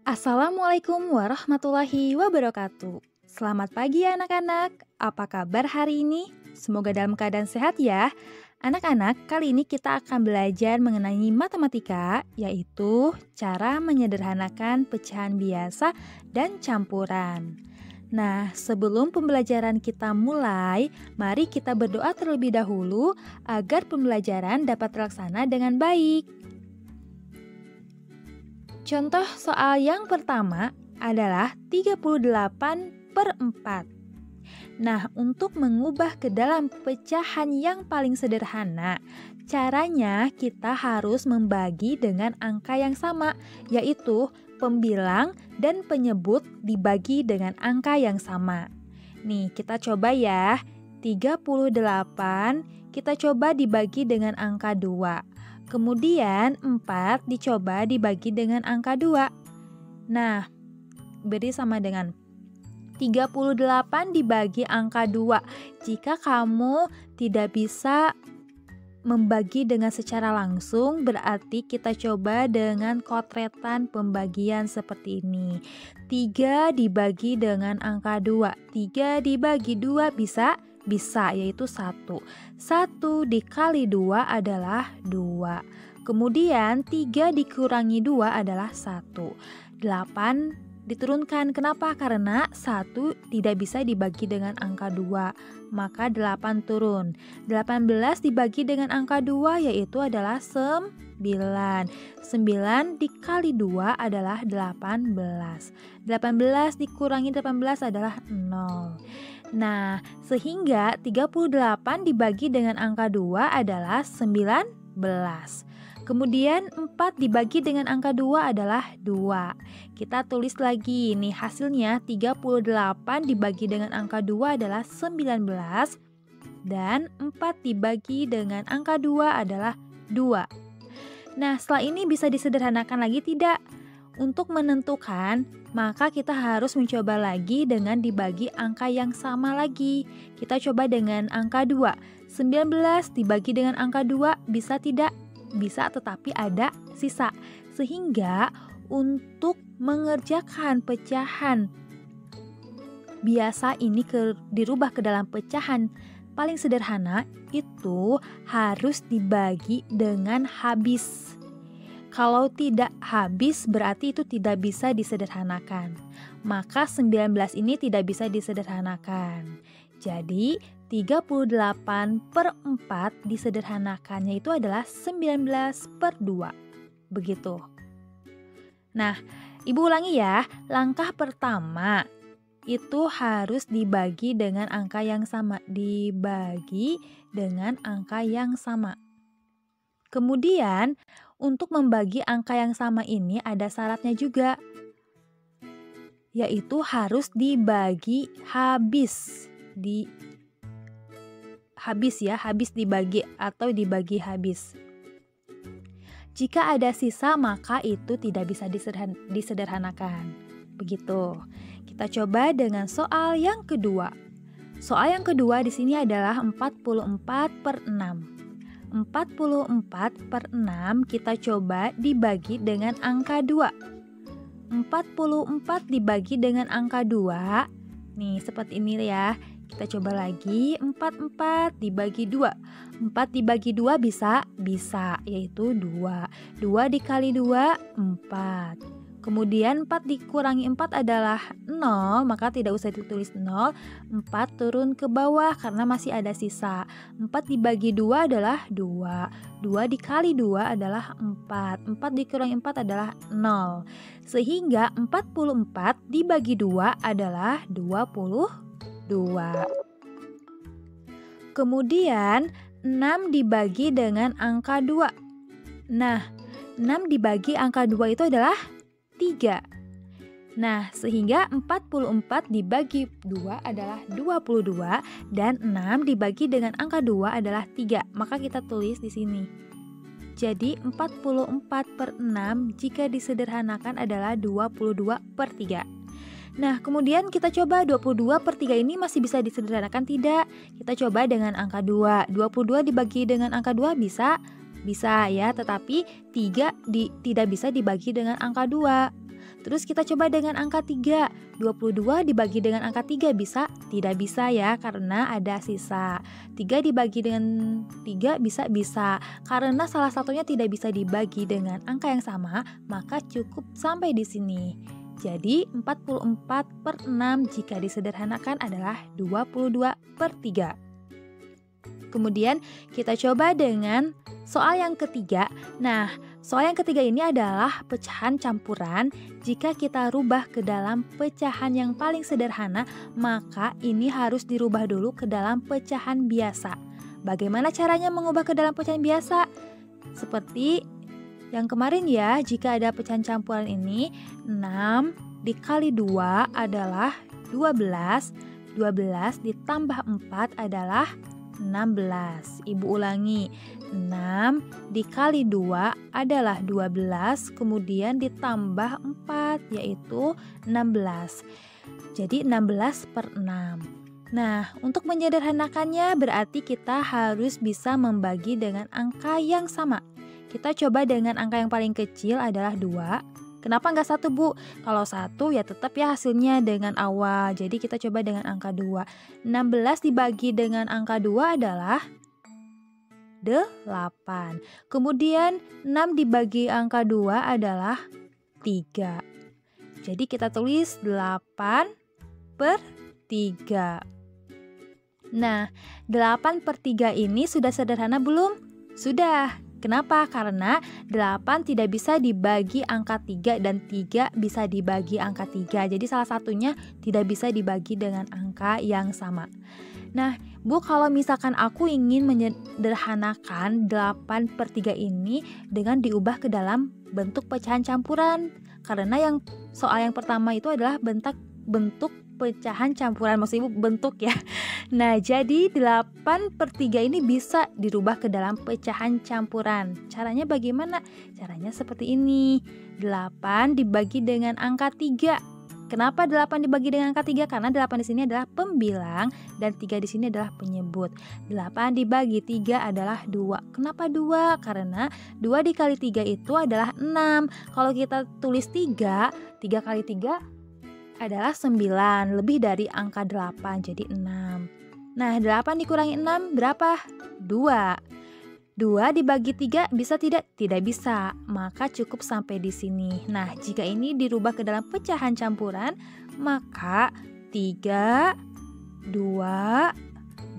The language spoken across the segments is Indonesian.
Assalamualaikum warahmatullahi wabarakatuh. Selamat pagi anak-anak, apa kabar hari ini? Semoga dalam keadaan sehat ya. Anak-anak, kali ini kita akan belajar mengenai matematika, yaitu cara menyederhanakan pecahan biasa dan campuran. Nah, sebelum pembelajaran kita mulai, mari kita berdoa terlebih dahulu agar pembelajaran dapat terlaksana dengan baik. Contoh soal yang pertama adalah 38/4. Nah, untuk mengubah ke dalam pecahan yang paling sederhana, caranya kita harus membagi dengan angka yang sama, yaitu pembilang dan penyebut dibagi dengan angka yang sama. Nih, kita coba ya. 38 kita coba dibagi dengan angka 2. Kemudian 4 dicoba dibagi dengan angka 2. Nah, beri sama dengan 38 dibagi angka 2. Jika kamu tidak bisa membagi dengan secara langsung, berarti kita coba dengan kotretan pembagian seperti ini. 3 dibagi dengan angka 2. 3 dibagi 2 bisa, yaitu 1. 1 dikali 2 adalah 2. Kemudian 3 dikurangi 2 adalah 1. 8 diturunkan. Kenapa? Karena 1 tidak bisa dibagi dengan angka 2. Maka 8 turun. 18 dibagi dengan angka 2 yaitu adalah 9. 9 dikali 2 adalah 18. 18 dikurangi 18 adalah 0. Nah, sehingga 38 dibagi dengan angka 2 adalah 19. Kemudian 4 dibagi dengan angka 2 adalah 2. Kita tulis lagi, nih hasilnya 38 dibagi dengan angka 2 adalah 19. Dan 4 dibagi dengan angka 2 adalah 2. Nah, setelah ini bisa disederhanakan lagi tidak? Untuk menentukan, maka kita harus mencoba lagi dengan dibagi angka yang sama lagi. Kita coba dengan angka 2. 19 dibagi dengan angka 2 bisa tidak? Bisa, tetapi ada sisa. Sehingga untuk mengerjakan pecahan biasa ini dirubah ke dalam pecahan paling sederhana, itu harus dibagi dengan habis. Kalau tidak habis berarti itu tidak bisa disederhanakan. Maka 19 ini tidak bisa disederhanakan. Jadi 38/4 disederhanakannya itu adalah 19/2. Begitu. Nah, Ibu ulangi ya. Langkah pertama itu harus dibagi dengan angka yang sama. Dibagi dengan angka yang sama. Kemudian, untuk membagi angka yang sama ini ada syaratnya juga, yaitu harus dibagi habis. Habis dibagi atau dibagi habis. Jika ada sisa maka itu tidak bisa disederhanakan. Begitu. Kita coba dengan soal yang kedua. Soal yang kedua di sini adalah 44/6. 44/6 kita coba dibagi dengan angka 2. 44 dibagi dengan angka 2. Nih, seperti ini ya. Kita coba lagi. 44 dibagi 2. 4 dibagi 2 bisa, yaitu 2. 2 dikali 2, 4. Kemudian 4 dikurangi 4 adalah 0, maka tidak usah ditulis 0. 4 turun ke bawah karena masih ada sisa. 4 dibagi 2 adalah 2. 2 dikali 2 adalah 4. 4 dikurangi 4 adalah 0. Sehingga 44 dibagi 2 adalah 22. Kemudian 6 dibagi dengan angka 2. Nah, 6 dibagi angka 2 itu adalah 3. Nah, sehingga 44 dibagi 2 adalah 22 dan 6 dibagi dengan angka 2 adalah 3. Maka kita tulis di sini. Jadi 44/6 jika disederhanakan adalah 22/3. Nah, kemudian kita coba 22/3 ini masih bisa disederhanakan tidak? Kita coba dengan angka 2. 22 dibagi dengan angka 2 bisa? Bisa ya, tetapi 3 tidak bisa dibagi dengan angka 2. Terus kita coba dengan angka 3. 22 dibagi dengan angka 3 bisa? Tidak bisa ya, karena ada sisa. 3 dibagi dengan 3 bisa? Karena salah satunya tidak bisa dibagi dengan angka yang sama, maka cukup sampai di sini. Jadi 44/6 jika disederhanakan adalah 22/3. Kemudian kita coba dengan soal yang ketiga. Nah, soal yang ketiga ini adalah pecahan campuran. Jika kita rubah ke dalam pecahan yang paling sederhana, maka ini harus dirubah dulu ke dalam pecahan biasa. Bagaimana caranya mengubah ke dalam pecahan biasa? Seperti yang kemarin ya, jika ada pecahan campuran ini, 6 dikali 2 adalah 12. 12 ditambah 4 adalah 16. Ibu ulangi, 6 dikali 2 adalah 12, kemudian ditambah 4 yaitu 16. Jadi 16/6. Nah, untuk menyederhanakannya berarti kita harus bisa membagi dengan angka yang sama. Kita coba dengan angka yang paling kecil adalah 2. Kenapa nggak 1, Bu? Kalau 1 ya tetap ya hasilnya dengan awal. Jadi kita coba dengan angka 2. 16 dibagi dengan angka 2 adalah 8. Kemudian 6 dibagi angka 2 adalah 3. Jadi kita tulis 8/3. Nah, 8/3 ini sudah sederhana belum? Sudah. Kenapa? Karena 8 tidak bisa dibagi angka 3 dan 3 bisa dibagi angka 3. Jadi salah satunya tidak bisa dibagi dengan angka yang sama. Nah, Bu, kalau misalkan aku ingin menyederhanakan 8/3 ini dengan diubah ke dalam bentuk pecahan campuran. Karena yang soal yang pertama itu adalah bentuk pecahan campuran, maksud Ibu bentuk ya. Nah, jadi 8/3 ini bisa dirubah ke dalam pecahan campuran. Caranya bagaimana? Caranya seperti ini. 8 dibagi dengan angka 3. Kenapa 8 dibagi dengan angka 3? Karena 8 di sini adalah pembilang dan 3 di sini adalah penyebut. 8 dibagi 3 adalah 2. Kenapa 2? Karena 2 dikali 3 itu adalah 6. Kalau kita tulis 3 kali 3 adalah 9, lebih dari angka 8, jadi 6. Nah, 8 dikurangi 6 berapa? 2. 2 dibagi 3 bisa tidak? Tidak bisa, maka cukup sampai di sini. Nah, jika ini dirubah ke dalam pecahan campuran, maka 3, 2,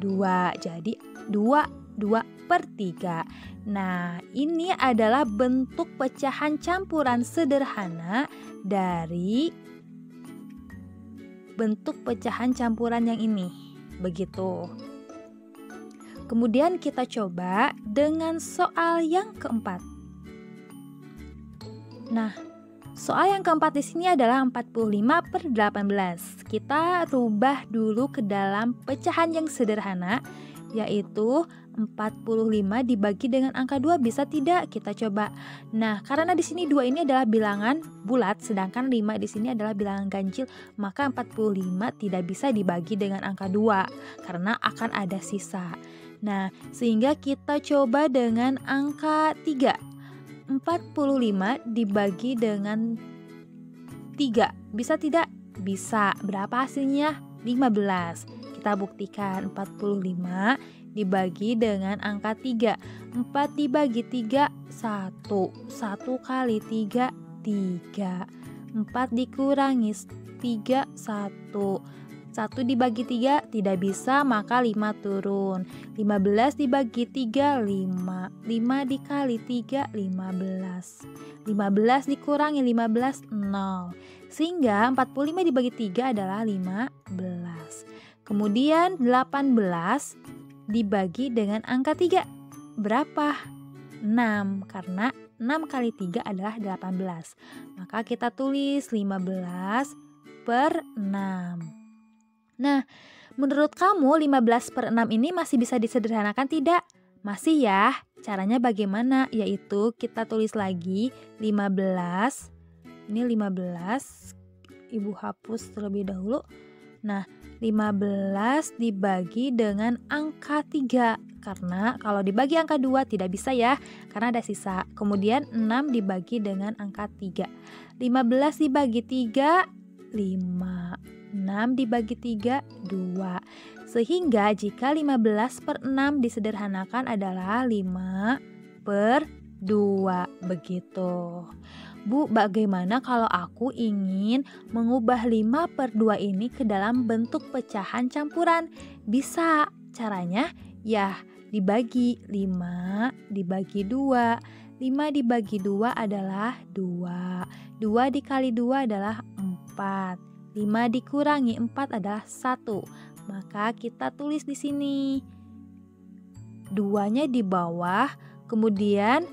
2. Jadi 2/3. Nah, ini adalah bentuk pecahan campuran sederhana dari bentuk pecahan campuran yang ini. Begitu. Kemudian kita coba dengan soal yang keempat. Nah, soal yang keempat di sini adalah 45/18. Kita rubah dulu ke dalam pecahan yang sederhana, yaitu 45 dibagi dengan angka 2 bisa tidak? Kita coba. Nah, karena di sini 2 ini adalah bilangan bulat, sedangkan 5 di sini adalah bilangan ganjil, maka 45 tidak bisa dibagi dengan angka 2 karena akan ada sisa. Nah, sehingga kita coba dengan angka 3. 45 dibagi dengan 3. Bisa tidak? Bisa. Berapa hasilnya? 15. Kita buktikan 45 dibagi dengan angka 3. 4 dibagi 3, 1. 1 kali 3, 3. 4 dikurangi 3, 1. 1 dibagi 3 tidak bisa, maka 5 turun. 15 dibagi 3, 5. 5 dikali 3, 15. 15 dikurangi 15, 0. Sehingga 45 dibagi 3 adalah 15. Kemudian 18 dibagi dengan angka 3. Berapa? 6, karena 6 kali 3 adalah 18. Maka kita tulis 15/6. Nah, menurut kamu 15/6 ini masih bisa disederhanakan tidak? Masih ya. Caranya bagaimana? Yaitu kita tulis lagi 15. Ini 15. Ibu hapus terlebih dahulu. Nah, 15 dibagi dengan angka 3. Karena kalau dibagi angka 2 tidak bisa ya, karena ada sisa. Kemudian 6 dibagi dengan angka 3. 15 dibagi 3, 5. 6 dibagi 3, 2. Sehingga jika 15 per 6 disederhanakan adalah 5 per 2. Begitu. Bu, bagaimana kalau aku ingin mengubah 5 per 2 ini ke dalam bentuk pecahan campuran? Bisa. Caranya ya dibagi 5 dibagi 2. 5 dibagi 2 adalah 2. 2 dikali 2 adalah 4. 5 dikurangi 4 adalah 1. Maka kita tulis di sini. 2-nya di bawah, kemudian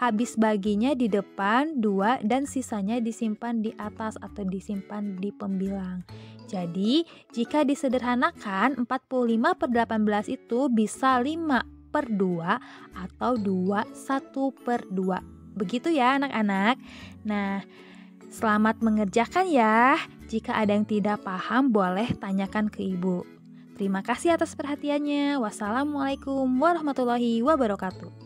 habis baginya di depan 2 dan sisanya disimpan di atas atau disimpan di pembilang. Jadi jika disederhanakan 45 per 18 itu bisa 5 per 2 atau 1 per 2. Begitu ya anak-anak. Nah, selamat mengerjakan ya. Jika ada yang tidak paham boleh tanyakan ke ibu. Terima kasih atas perhatiannya. Wassalamualaikum warahmatullahi wabarakatuh.